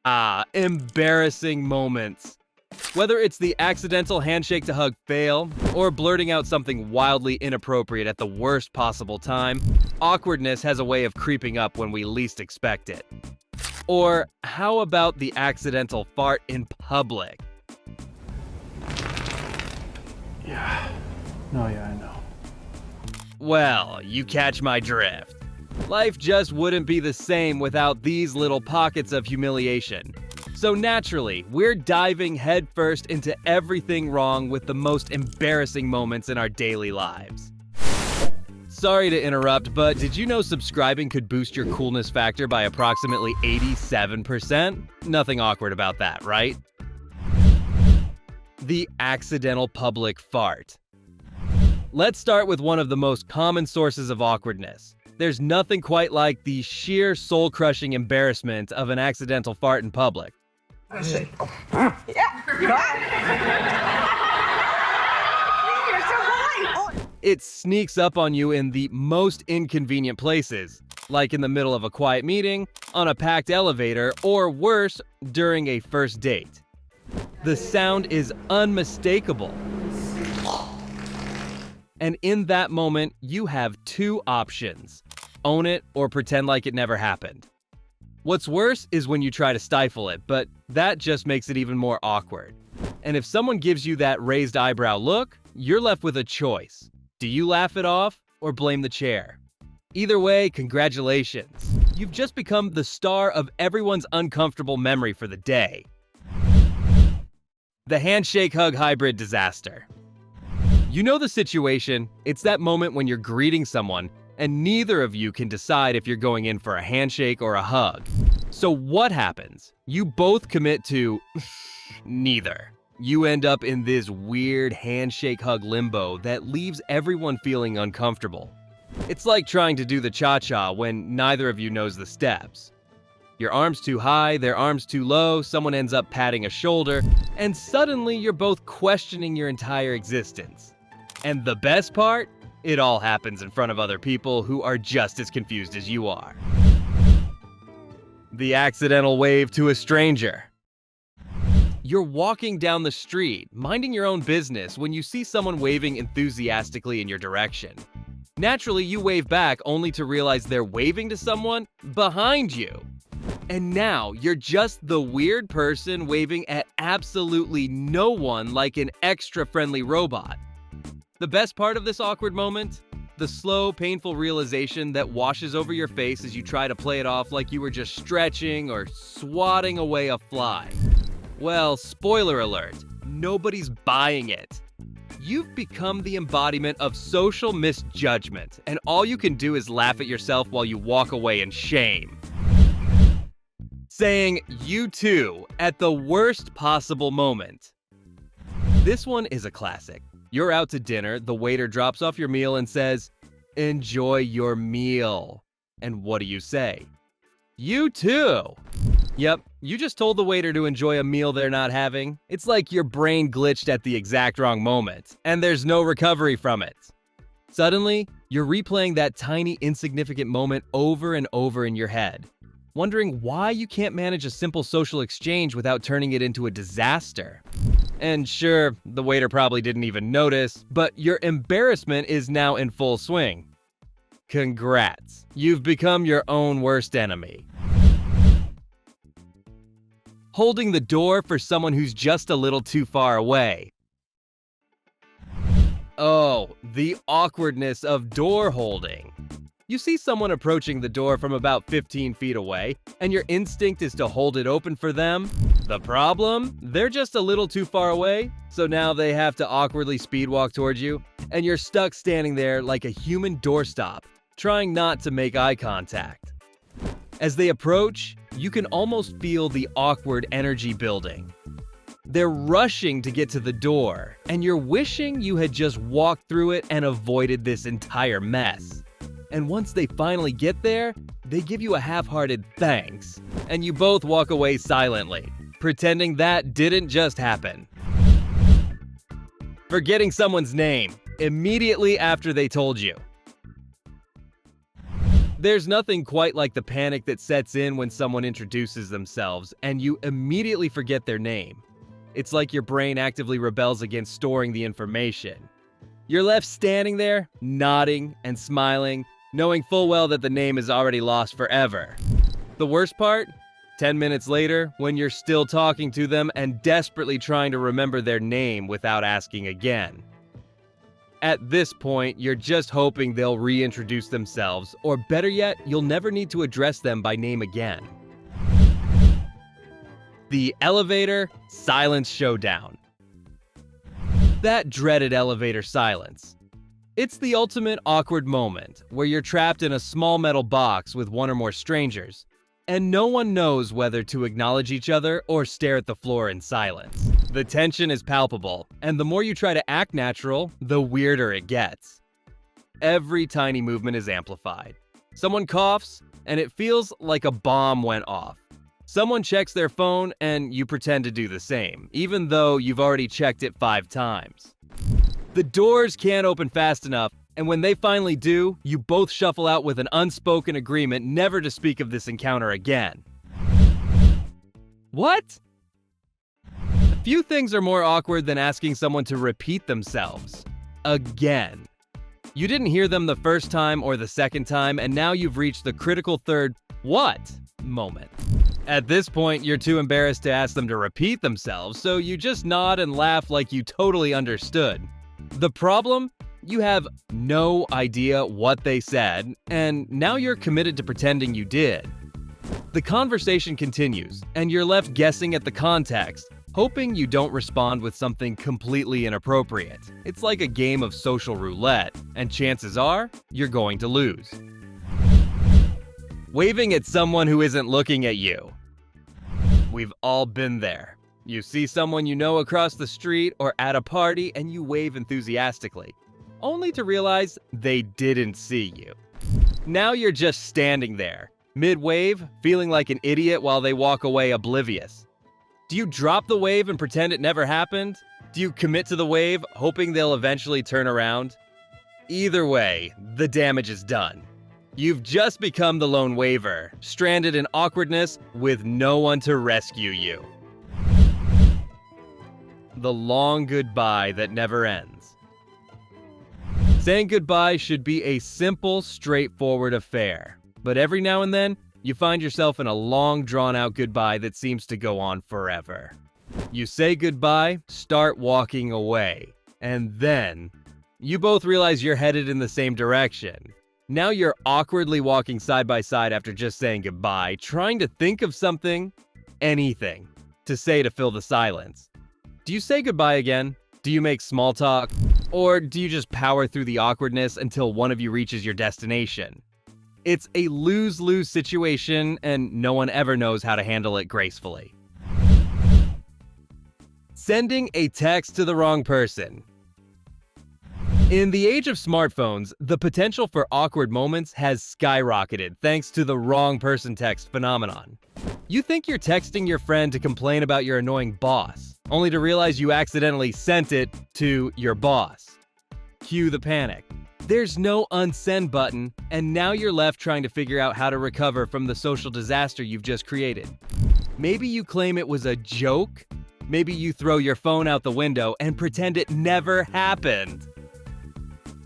Embarrassing moments. Whether it's the accidental handshake-to-hug fail, or blurting out something wildly inappropriate at the worst possible time, awkwardness has a way of creeping up when we least expect it. Or how about the accidental fart in public? Yeah. No, yeah, I know. Well, you catch my drift. Life just wouldn't be the same without these little pockets of humiliation. So naturally, we're diving headfirst into everything wrong with the most embarrassing moments in our daily lives. Sorry to interrupt, but did you know subscribing could boost your coolness factor by approximately 87%? Nothing awkward about that, right? The accidental public fart. Let's start with one of the most common sources of awkwardness. There's nothing quite like the sheer soul-crushing embarrassment of an accidental fart in public. Yeah. You're so polite. It sneaks up on you in the most inconvenient places, like in the middle of a quiet meeting, on a packed elevator, or worse, during a first date. The sound is unmistakable. And in that moment, you have two options: own it or pretend like it never happened. What's worse is when you try to stifle it, but that just makes it even more awkward. And if someone gives you that raised eyebrow look, you're left with a choice. Do you laugh it off or blame the chair? Either way, congratulations. You've just become the star of everyone's uncomfortable memory for the day. The handshake-hug hybrid disaster. You know the situation. It's that moment when you're greeting someone and neither of you can decide if you're going in for a handshake or a hug. So what happens? You both commit to neither. You end up in this weird handshake-hug limbo that leaves everyone feeling uncomfortable. It's like trying to do the cha-cha when neither of you knows the steps. Your arm's too high, their arm's too low, someone ends up patting a shoulder, and suddenly you're both questioning your entire existence. And the best part? It all happens in front of other people who are just as confused as you are. The accidental wave to a stranger. You're walking down the street, minding your own business, when you see someone waving enthusiastically in your direction. Naturally, you wave back only to realize they're waving to someone behind you. And now, you're just the weird person waving at absolutely no one like an extra-friendly robot. The best part of this awkward moment? The slow, painful realization that washes over your face as you try to play it off like you were just stretching or swatting away a fly. Well, spoiler alert, nobody's buying it. You've become the embodiment of social misjudgment, and all you can do is laugh at yourself while you walk away in shame. Saying "you too" at the worst possible moment. This one is a classic. You're out to dinner, the waiter drops off your meal and says, "Enjoy your meal." And what do you say? "You too." Yep, you just told the waiter to enjoy a meal they're not having. It's like your brain glitched at the exact wrong moment, and there's no recovery from it. Suddenly, you're replaying that tiny, insignificant moment over and over in your head, wondering why you can't manage a simple social exchange without turning it into a disaster. And sure, the waiter probably didn't even notice, but your embarrassment is now in full swing. Congrats, you've become your own worst enemy. Holding the door for someone who's just a little too far away. Oh, the awkwardness of door holding. You see someone approaching the door from about 15 feet away, and your instinct is to hold it open for them. The problem? They're just a little too far away, so now they have to awkwardly speed walk towards you, and you're stuck standing there like a human doorstop, trying not to make eye contact. As they approach, you can almost feel the awkward energy building. They're rushing to get to the door, and you're wishing you had just walked through it and avoided this entire mess. And once they finally get there, they give you a half-hearted thanks, and you both walk away silently, pretending that didn't just happen. Forgetting someone's name immediately after they told you. There's nothing quite like the panic that sets in when someone introduces themselves and you immediately forget their name. It's like your brain actively rebels against storing the information. You're left standing there, nodding and smiling, knowing full well that the name is already lost forever. The worst part? 10 minutes later, when you're still talking to them and desperately trying to remember their name without asking again. At this point, you're just hoping they'll reintroduce themselves, or better yet, you'll never need to address them by name again. The elevator silence showdown. That dreaded elevator silence. It's the ultimate awkward moment where you're trapped in a small metal box with one or more strangers, and no one knows whether to acknowledge each other or stare at the floor in silence. The tension is palpable, and the more you try to act natural, the weirder it gets. Every tiny movement is amplified. Someone coughs, and it feels like a bomb went off. Someone checks their phone, and you pretend to do the same, even though you've already checked it 5 times. The doors can't open fast enough, and when they finally do, you both shuffle out with an unspoken agreement never to speak of this encounter again. What? Few things are more awkward than asking someone to repeat themselves. Again. You didn't hear them the first time or the second time, and now you've reached the critical third "what" moment. At this point, you're too embarrassed to ask them to repeat themselves, so you just nod and laugh like you totally understood. The problem? You have no idea what they said, and now you're committed to pretending you did. The conversation continues, and you're left guessing at the context, hoping you don't respond with something completely inappropriate. It's like a game of social roulette, and chances are, you're going to lose. Waving at someone who isn't looking at you. We've all been there. You see someone you know across the street or at a party, and you wave enthusiastically, only to realize they didn't see you. Now you're just standing there, mid-wave, feeling like an idiot while they walk away oblivious. Do you drop the wave and pretend it never happened? Do you commit to the wave, hoping they'll eventually turn around? Either way, the damage is done. You've just become the lone waver, stranded in awkwardness with no one to rescue you. The long goodbye that never ends. Saying goodbye should be a simple, straightforward affair. But every now and then, you find yourself in a long, drawn-out goodbye that seems to go on forever. You say goodbye, start walking away, and then you both realize you're headed in the same direction. Now you're awkwardly walking side by side after just saying goodbye, trying to think of something, anything, to say to fill the silence. Do you say goodbye again? Do you make small talk? Or do you just power through the awkwardness until one of you reaches your destination? It's a lose-lose situation, and no one ever knows how to handle it gracefully. Sending a text to the wrong person. In the age of smartphones, the potential for awkward moments has skyrocketed thanks to the wrong person text phenomenon. You think you're texting your friend to complain about your annoying boss, only to realize you accidentally sent it to your boss. Cue the panic. There's no unsend button, and now you're left trying to figure out how to recover from the social disaster you've just created. Maybe you claim it was a joke. Maybe you throw your phone out the window and pretend it never happened.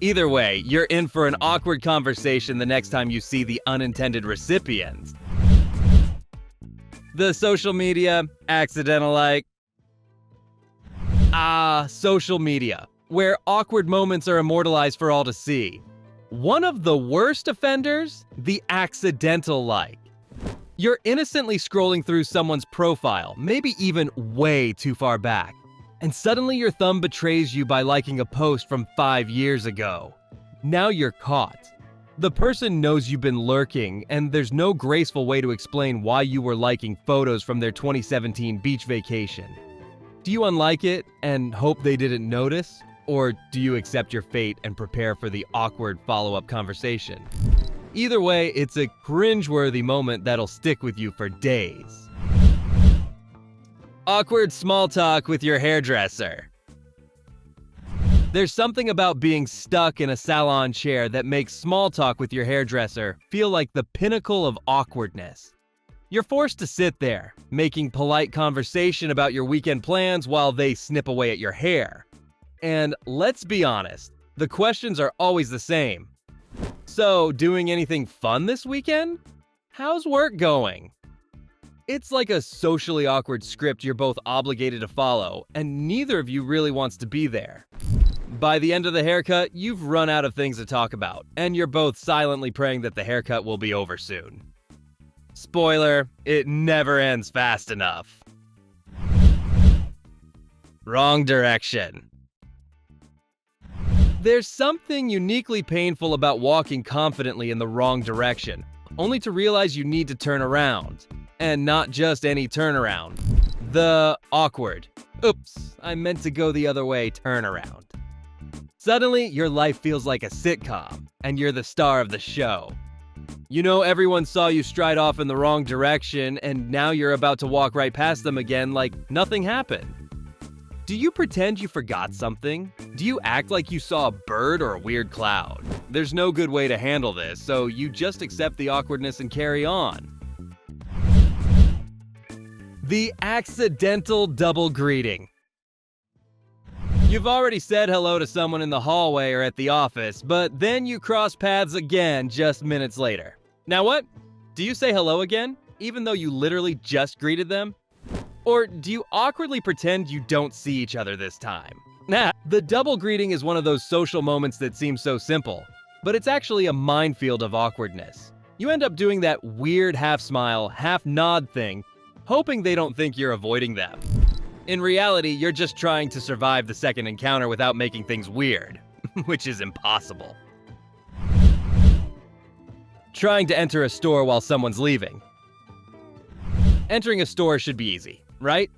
Either way, you're in for an awkward conversation the next time you see the unintended recipient. The social media, accidental like. Social media, where awkward moments are immortalized for all to see. One of the worst offenders, the accidental like. You're innocently scrolling through someone's profile, maybe even way too far back, and suddenly your thumb betrays you by liking a post from 5 years ago. Now you're caught. The person knows you've been lurking, and there's no graceful way to explain why you were liking photos from their 2017 beach vacation. Do you unlike it and hope they didn't notice? Or do you accept your fate and prepare for the awkward follow-up conversation? Either way, it's a cringe-worthy moment that'll stick with you for days. Awkward small talk with your hairdresser. There's something about being stuck in a salon chair that makes small talk with your hairdresser feel like the pinnacle of awkwardness. You're forced to sit there, making polite conversation about your weekend plans while they snip away at your hair. And let's be honest, the questions are always the same. So, doing anything fun this weekend? How's work going? It's like a socially awkward script you're both obligated to follow, and neither of you really wants to be there. By the end of the haircut, you've run out of things to talk about, and you're both silently praying that the haircut will be over soon. Spoiler, it never ends fast enough. Wrong direction. There's something uniquely painful about walking confidently in the wrong direction, only to realize you need to turn around. And not just any turnaround. The awkward, oops, I meant to go the other way turnaround. Suddenly, your life feels like a sitcom, and you're the star of the show. You know everyone saw you stride off in the wrong direction, and now you're about to walk right past them again like nothing happened. Do you pretend you forgot something? Do you act like you saw a bird or a weird cloud? There's no good way to handle this, so you just accept the awkwardness and carry on. The accidental double greeting. You've already said hello to someone in the hallway or at the office, but then you cross paths again just minutes later. Now what? Do you say hello again, even though you literally just greeted them? Or do you awkwardly pretend you don't see each other this time? The double greeting is one of those social moments that seem so simple, but it's actually a minefield of awkwardness. You end up doing that weird half smile, half nod thing, hoping they don't think you're avoiding them. In reality, you're just trying to survive the second encounter without making things weird, which is impossible. Trying to enter a store while someone's leaving. Entering a store should be easy, right?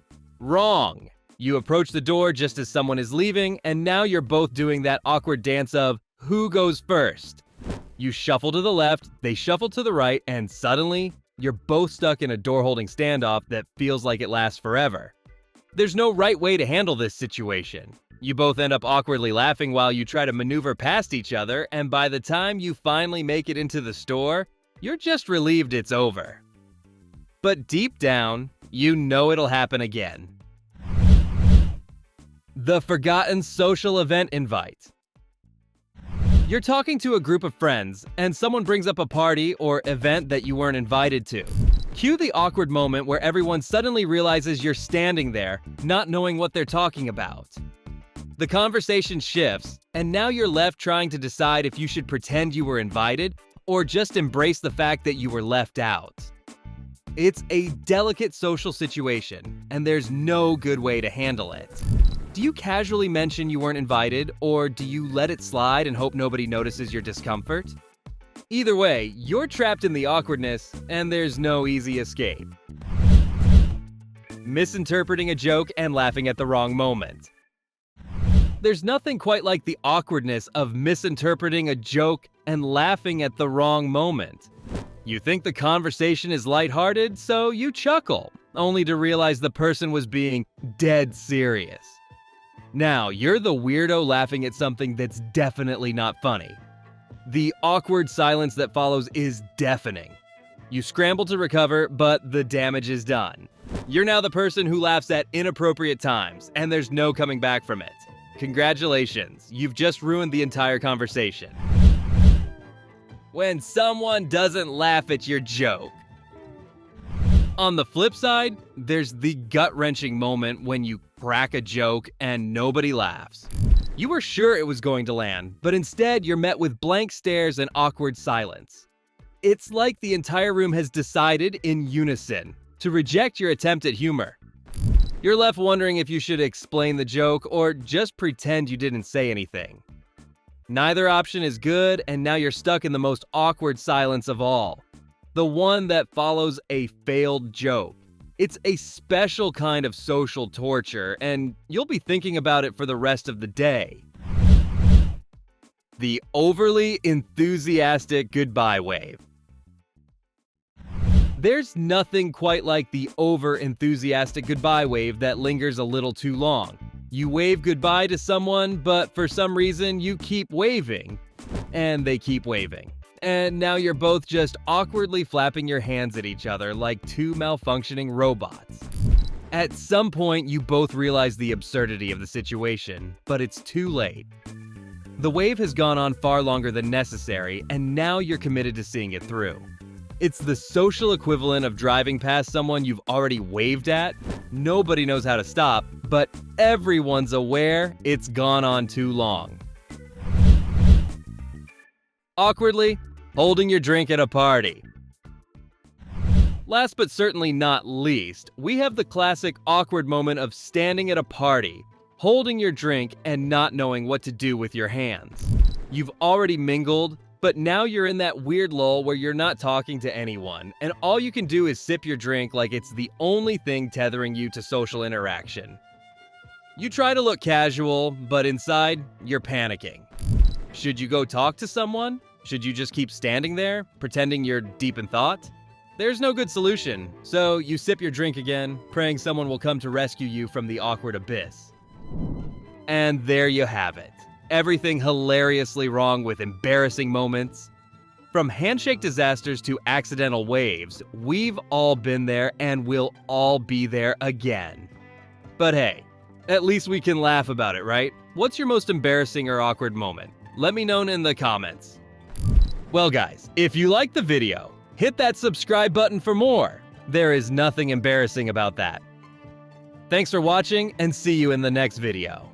Wrong. You approach the door just as someone is leaving, and now you're both doing that awkward dance of who goes first. You shuffle to the left, they shuffle to the right, and suddenly, you're both stuck in a door-holding standoff that feels like it lasts forever. There's no right way to handle this situation. You both end up awkwardly laughing while you try to maneuver past each other, and by the time you finally make it into the store, you're just relieved it's over. But deep down, you know it'll happen again. The forgotten social event invite. You're talking to a group of friends, and someone brings up a party or event that you weren't invited to. Cue the awkward moment where everyone suddenly realizes you're standing there, not knowing what they're talking about. The conversation shifts, and now you're left trying to decide if you should pretend you were invited or just embrace the fact that you were left out. It's a delicate social situation, and there's no good way to handle it. Do you casually mention you weren't invited, or do you let it slide and hope nobody notices your discomfort? Either way, you're trapped in the awkwardness, and there's no easy escape. Misinterpreting a joke and laughing at the wrong moment. There's nothing quite like the awkwardness of misinterpreting a joke and laughing at the wrong moment. You think the conversation is lighthearted, so you chuckle, only to realize the person was being dead serious. Now, you're the weirdo laughing at something that's definitely not funny. The awkward silence that follows is deafening. You scramble to recover, but the damage is done. You're now the person who laughs at inappropriate times, and there's no coming back from it. Congratulations, you've just ruined the entire conversation. When someone doesn't laugh at your joke. On the flip side, there's the gut-wrenching moment when you crack a joke and nobody laughs. You were sure it was going to land, but instead you're met with blank stares and awkward silence. It's like the entire room has decided in unison to reject your attempt at humor. You're left wondering if you should explain the joke or just pretend you didn't say anything. Neither option is good, and now you're stuck in the most awkward silence of all. The one that follows a failed joke. It's a special kind of social torture, and you'll be thinking about it for the rest of the day. The overly enthusiastic goodbye wave. There's nothing quite like the over-enthusiastic goodbye wave that lingers a little too long. You wave goodbye to someone, but for some reason you keep waving, and they keep waving. And now you're both just awkwardly flapping your hands at each other like two malfunctioning robots. At some point, you both realize the absurdity of the situation, but it's too late. The wave has gone on far longer than necessary, and now you're committed to seeing it through. It's the social equivalent of driving past someone you've already waved at. Nobody knows how to stop, but everyone's aware it's gone on too long. Awkwardly holding your drink at a party. Last but certainly not least, we have the classic awkward moment of standing at a party, holding your drink and not knowing what to do with your hands. You've already mingled, but now you're in that weird lull where you're not talking to anyone, and all you can do is sip your drink like it's the only thing tethering you to social interaction. You try to look casual, but inside, you're panicking. Should you go talk to someone? Should you just keep standing there, pretending you're deep in thought? There's no good solution, so you sip your drink again, praying someone will come to rescue you from the awkward abyss. And there you have it. Everything hilariously wrong with embarrassing moments. From handshake disasters to accidental waves, we've all been there and we'll all be there again. But hey, at least we can laugh about it, right? What's your most embarrassing or awkward moment? Let me know in the comments. Well guys, if you liked the video, hit that subscribe button for more. There is nothing embarrassing about that. Thanks for watching and see you in the next video.